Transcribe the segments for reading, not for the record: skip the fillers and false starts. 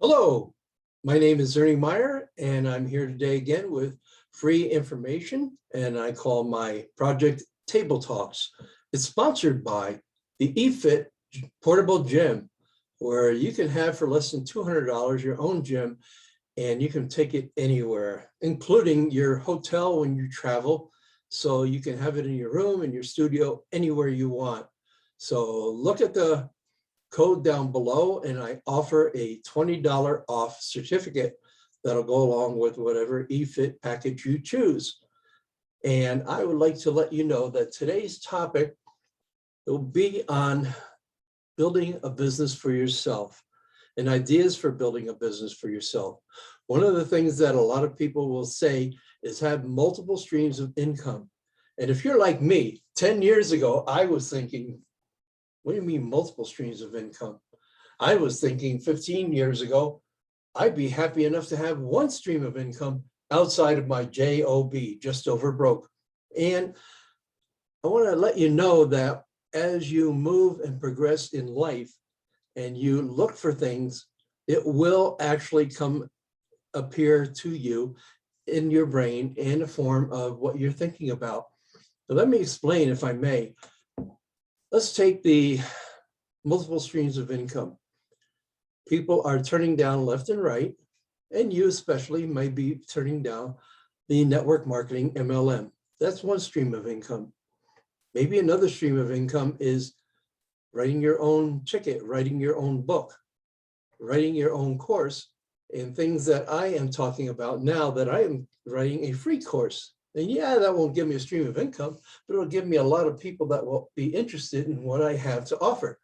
Hello, my name is Ernie Meyer, and I'm here today again with free information, and I call my project Table Talks. It's sponsored by the eFit Portable Gym, where you can have for less than $200 your own gym, and you can take it anywhere, including your hotel when you travel. So you can have it in your room, in your studio, anywhere you want. So look at the code down below, and I offer a $20 off certificate that'll go along with whatever eFit package you choose. And I would like to let you know that today's topic will be on building a business for yourself and ideas for building a business for yourself. One of the things that a lot of people will say is have multiple streams of income. And if you're like me, 10 years ago, I was thinking, what do you mean multiple streams of income? I was thinking 15 years ago, I'd be happy enough to have one stream of income outside of my job, just over broke. And I want to let you know that as you move and progress in life and you look for things, it will actually appear to you in your brain in the form of what you're thinking about. So let me explain, if I may. Let's take the multiple streams of income. People are turning down left and right, and you especially might be turning down the network marketing MLM. That's one stream of income. Maybe another stream of income is writing your own ticket, writing your own book, writing your own course, and things that I am talking about now that I am writing a free course. And yeah, that won't give me a stream of income, but it'll give me a lot of people that will be interested in what I have to offer.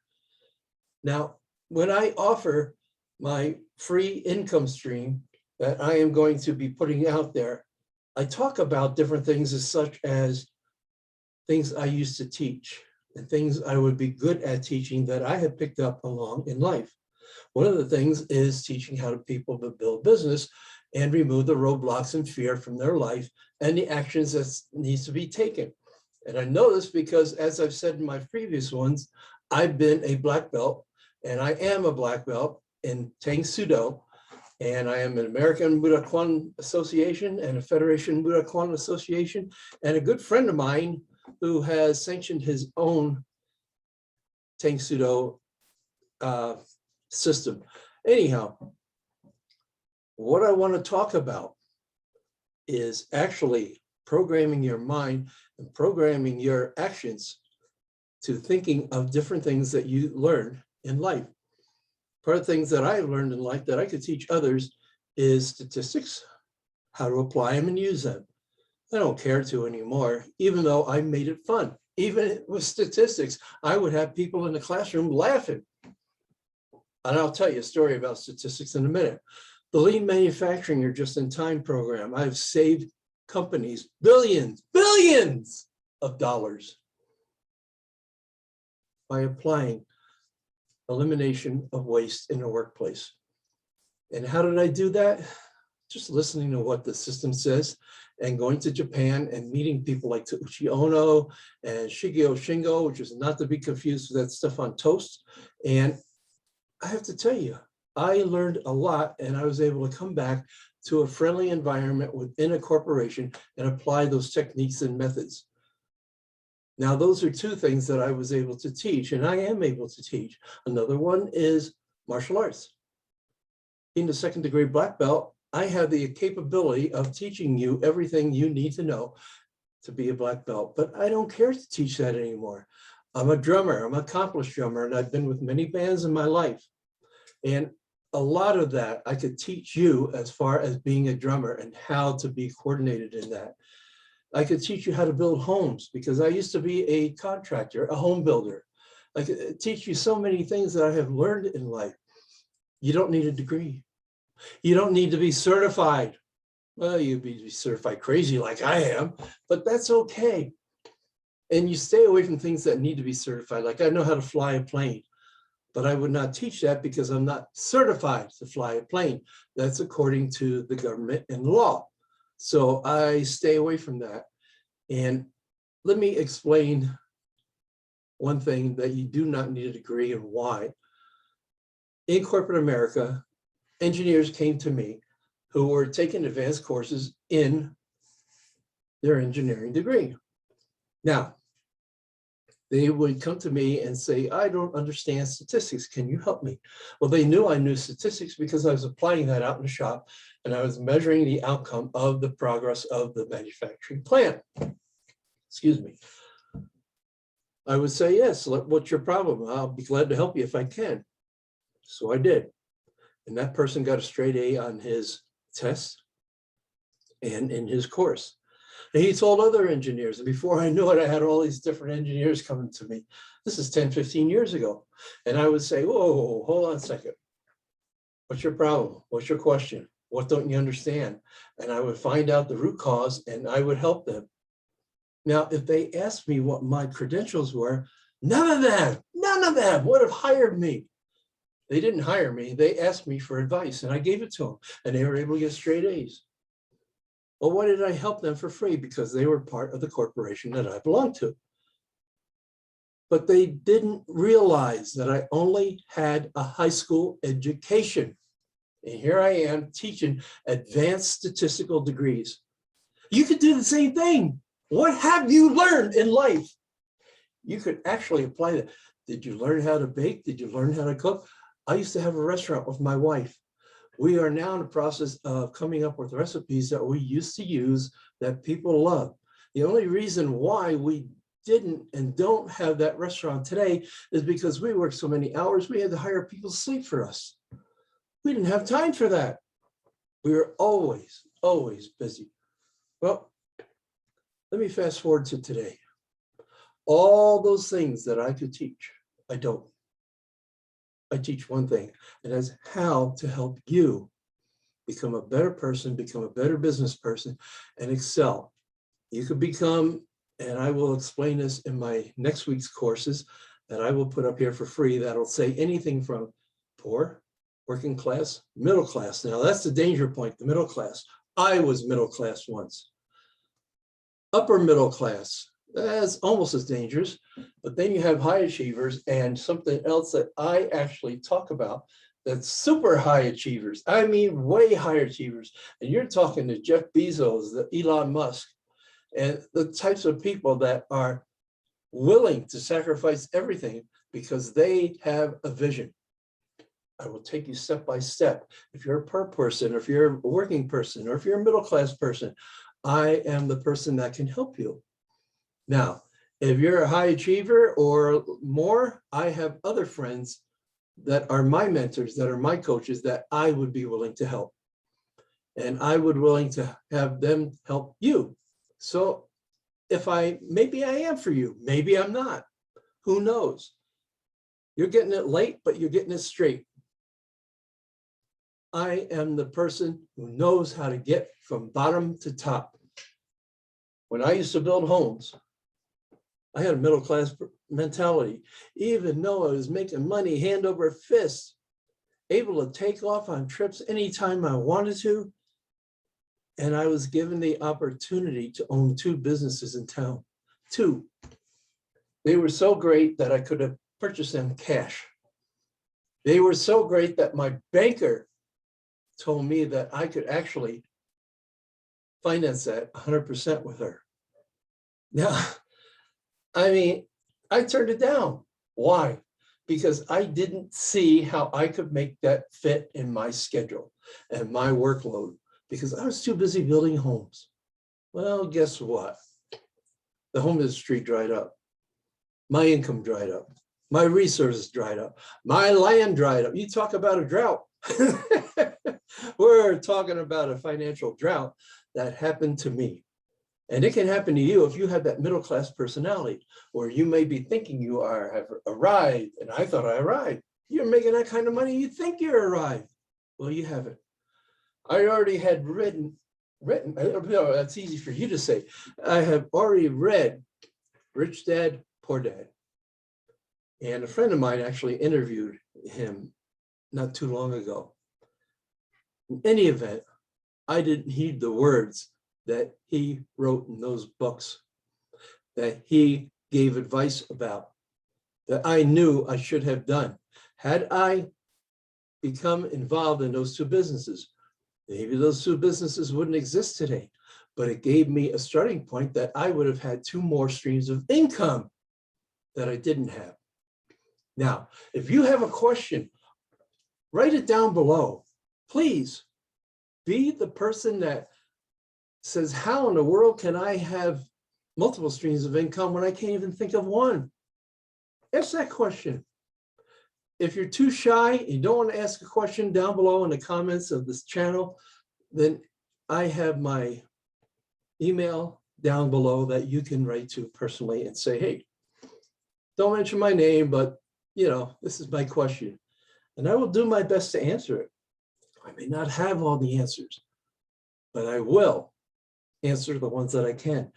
Now, when I offer my free income stream that I am going to be putting out there, I talk about different things such as things I used to teach and things I would be good at teaching that I have picked up along in life. One of the things is teaching how to people to build business and remove the roadblocks and fear from their life and the actions that needs to be taken. And I know this because, as I've said in my previous ones, I've been a black belt, and I am a black belt in Tang Sudo, and I am an American Budokan Association and a Federation Budokan Association, and a good friend of mine who has sanctioned his own Tang Sudo system. Anyhow, what I want to talk about is actually programming your mind and programming your actions to thinking of different things that you learn in life. Part of the things that I learned in life that I could teach others is statistics, how to apply them and use them. I don't care to anymore, even though I made it fun. Even with statistics, I would have people in the classroom laughing. And I'll tell you a story about statistics in a minute. The lean manufacturing or just-in-time program, I've saved companies billions of dollars by applying elimination of waste in the workplace. And how did I do that? Just listening to what the system says and going to Japan and meeting people like Tauchi Ono and Shigeo Shingo, which is not to be confused with that stuff on toast. And I have to tell you, I learned a lot, and I was able to come back to a friendly environment within a corporation and apply those techniques and methods. Now, those are two things that I was able to teach, and I am able to teach. Another one is martial arts. Being a second-degree black belt, I have the capability of teaching you everything you need to know to be a black belt, but I don't care to teach that anymore. I'm a drummer, I'm an accomplished drummer, and I've been with many bands in my life. And a lot of that I could teach you as far as being a drummer and how to be coordinated in that. I could teach you how to build homes because I used to be a contractor, a home builder. I could teach you so many things that I have learned in life. You don't need a degree. You don't need to be certified. Well, you'd be certified crazy like I am, but that's okay. And you stay away from things that need to be certified. Like I know how to fly a plane, but I would not teach that because I'm not certified to fly a plane. That's according to the government and law. So I stay away from that. And let me explain one thing that you do not need a degree and why. In corporate America, engineers came to me who were taking advanced courses in their engineering degree. Now, they would come to me and say, I don't understand statistics. Can you help me? Well, they knew I knew statistics because I was applying that out in the shop and I was measuring the outcome of the progress of the manufacturing plant. Excuse me. I would say, yes, what's your problem? I'll be glad to help you if I can. So I did. And that person got a straight A on his test and in his course. And he told other engineers, and before I knew it, I had all these different engineers coming to me. This is 10, 15 years ago. And I would say, whoa, hold on a second. What's your problem? What's your question? What don't you understand? And I would find out the root cause and I would help them. Now, if they asked me what my credentials were, none of them would have hired me. They didn't hire me. They asked me for advice and I gave it to them and they were able to get straight A's. Well, why did I help them for free? Because they were part of the corporation that I belonged to. But they didn't realize that I only had a high school education. And here I am teaching advanced statistical degrees. You could do the same thing. What have you learned in life? You could actually apply that. Did you learn how to bake? Did you learn how to cook? I used to have a restaurant with my wife. We are now in the process of coming up with recipes that we used to use that people love. The only reason why we didn't and don't have that restaurant today is because we worked so many hours, we had to hire people to sleep for us. We didn't have time for that. We were always busy. Well, let me fast forward to today. All those things that I could teach, I don't. I teach one thing, and that's how to help you become a better person, become a better business person, and excel. You could become, and I will explain this in my next week's courses that I will put up here for free, that'll say anything from poor, working class, middle class. Now that's the danger point, the middle class. I was middle class once. Upper middle class. That's almost as dangerous, but then you have high achievers and something else that I actually talk about that's super high achievers. I mean, way high achievers. And you're talking to Jeff Bezos, the Elon Musk, and the types of people that are willing to sacrifice everything because they have a vision. I will take you step by step. If you're a poor person, or if you're a working person, or if you're a middle-class person, I am the person that can help you. Now, if you're a high achiever or more, I have other friends that are my mentors, that are my coaches, that I would be willing to help. And I would willing to have them help you. So maybe I am for you, maybe I'm not, who knows? You're getting it late, but you're getting it straight. I am the person who knows how to get from bottom to top. When I used to build homes, I had a middle-class mentality, even though I was making money hand over fist, able to take off on trips anytime I wanted to. And I was given the opportunity to own 2 businesses in town, 2. They were so great that I could have purchased them cash. They were so great that my banker told me that I could actually finance that 100% with her. Now, I mean, I turned it down. Why? Because I didn't see how I could make that fit in my schedule and my workload because I was too busy building homes. Well, guess what? The home industry dried up. My income dried up. My resources dried up. My land dried up. You talk about a drought. We're talking about a financial drought that happened to me. And it can happen to you if you have that middle-class personality, where you may be thinking you have arrived, and I thought I arrived. You're making that kind of money, you think you're arrived. Well, you haven't. I already had written, that's easy for you to say. I have already read Rich Dad, Poor Dad. And a friend of mine actually interviewed him not too long ago. In any event, I didn't heed the words that he wrote in those books, that he gave advice about, that I knew I should have done. Had I become involved in those two businesses. Maybe those two businesses wouldn't exist today, but it gave me a starting point that I would have had two more streams of income that I didn't have. Now, if you have a question, write it down below. Please be the person that says, how in the world can I have multiple streams of income when I can't even think of one? Ask that question. If you're too shy, you don't want to ask a question, down below in the comments of this channel, then I have my email down below that you can write to personally and say, hey, don't mention my name, but this is my question. And I will do my best to answer it. I may not have all the answers, but I will answer the ones that I can.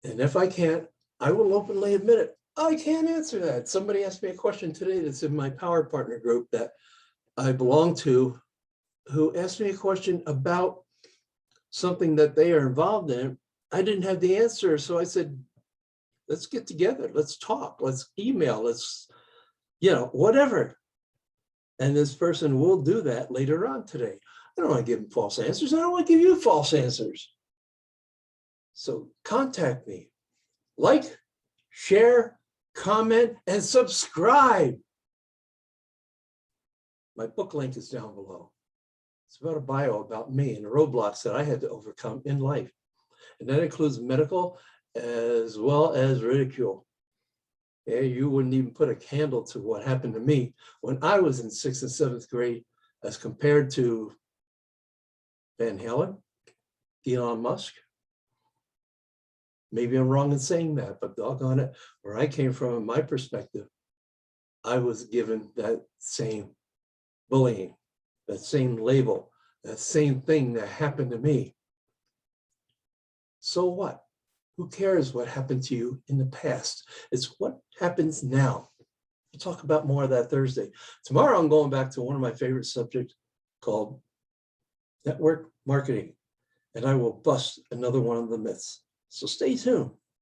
And if I can't, I will openly admit it. I can't answer that. Somebody asked me a question today that's in my Power Partner group that I belong to, who asked me a question about something that they are involved in. I didn't have the answer. So I said, let's get together. Let's talk. Let's email. Let's, whatever. And this person will do that later on today. I don't want to give them false answers. I don't want to give you false answers. So contact me. Like, share, comment, and subscribe. My book link is down below. It's about a bio about me and the roadblocks that I had to overcome in life. And that includes medical as well as ridicule. Yeah, you wouldn't even put a candle to what happened to me when I was in 6th and 7th grade as compared to Van Halen, Elon Musk. Maybe I'm wrong in saying that, but doggone it, where I came from, in my perspective, I was given that same bullying, that same label, that same thing that happened to me. So what? Who cares what happened to you in the past? It's what happens now. We'll talk about more of that Thursday. Tomorrow, I'm going back to one of my favorite subjects called network marketing, and I will bust another one of the myths. So stay tuned.